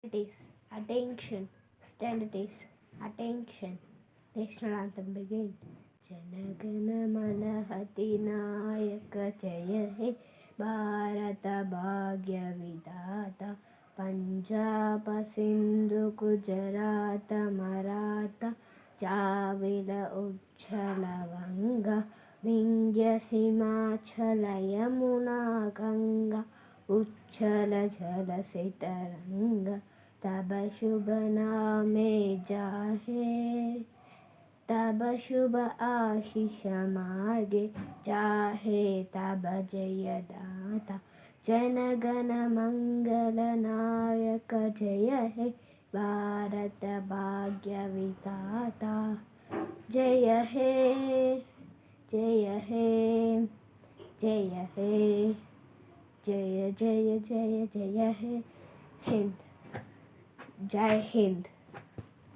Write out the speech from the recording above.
It is attention. Standard is attention. National Anthem begin. Janaganamana Jaya He Bharoto Bhagyo Bidhata Punjab Sindhu Gujarat Maratha Javila Uchala Vanga Vindhya Simachala Yamuna Ganga Uchala Jala Sitaranga तब शुभ नामे जाहे तब शुभ आशीष मार्गे चाहे तब जय दाता जन गण मंगल नायक जय हे भारत भाग्य विधाता जय हे जय हे जय हे जय जय जय जय हे हिंद जय हिंद।